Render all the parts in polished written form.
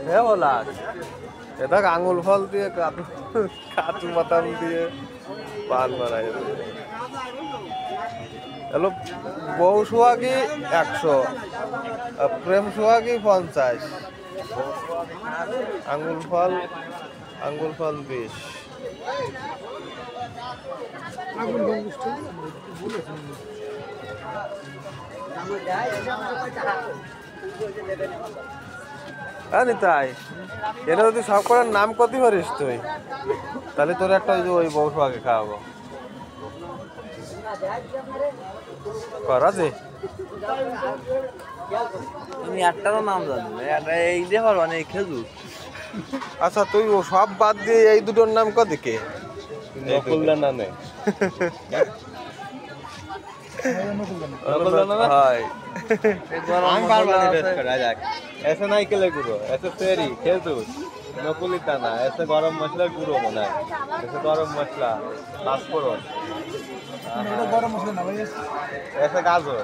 হ্যাঁ বলা এটা আঙুল ফল দিয়ে কাজু বাদাম দিয়ে পান বানাই হ্যালো বউ সোহাগী 100 প্রেম সোহাগী 50 আঙুল ফল 20 তাই এটা যদি সব করার নাম কত পারিস তুই তাহলে তোর একটা ওই বউ সোহাগে খাওয়াবো করাছে তুমি একটারও নাম জানো এই যে পারবা না এই খেজুর। আচ্ছা তুই ও সব বাদ দিয়ে এই দুটোর নাম কদিকে নামে ऐसे नाइकेले गुरो ऐसे तेरी खेजूर नकुली दाना ऐसे गरम मसला गुरो मना ऐसे गरम मसला पाँचफोरन गरम मसला ना भाई ऐसे गाजर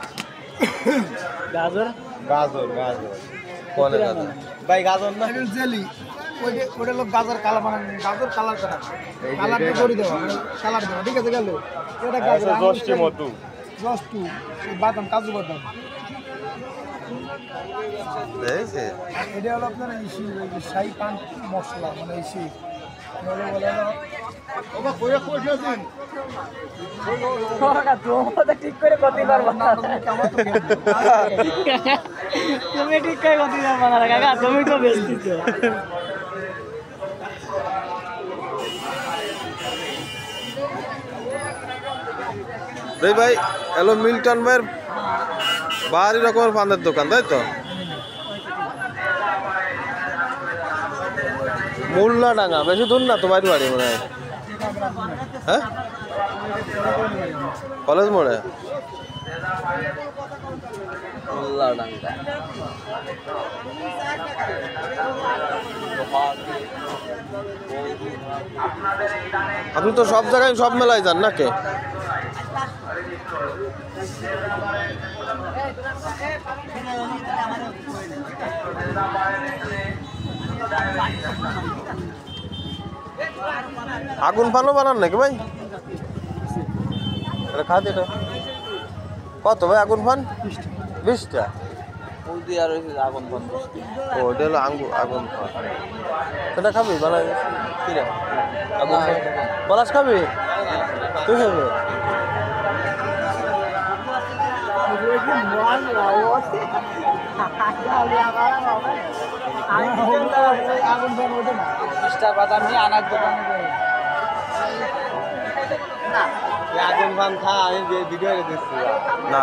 गाजर गाजर गाजर कौन है गाजर भाई गाजर ना जेली ওটা লোক গাজর কালা বানান গাজর কালার করা কালারটা করে দেওয়া কালার দেওয়া ঠিক আছে গেল এটা গাজর জষ্টি মধু জষ্টু বাদাম কাজু বাদাম দেখছে এটা হলো আপনার ইসি শাহী পান মশলা মানে ইসি বলে বলে ওবা কইরা কইছেন ওরা তোমরা ঠিক করে করতে পারবা না তুমি ঠিক করে করতে পারবা না কাকা তুমি তো বেস্তিছো রে ভাই হ্যালো মিল্টন ভাইয়ের বাহারি রকমের পানের দোকান তাই তো মোল্লাডাঙ্গা বেশি দূর না তোমার বাড়ি মনে হয় হ্যাঁ কলেজ মোড়ে আপনি তো সব জায়গায় সব মেলায় যান নাকি আগুন ফানও বানান নাকি ভাই এটা খাতে এটা কত ভাই আগুন ফান 20টা আগুন বন্ধ ও এটা হলো আগুন ফান সেটা খাবি বানাই কিরা আগুন পলাশ খাবি তুই খাবি বাদাম নিয়ে আনার দোকানে আগুন ফান খা আমি ভিডিও দিচ্ছি না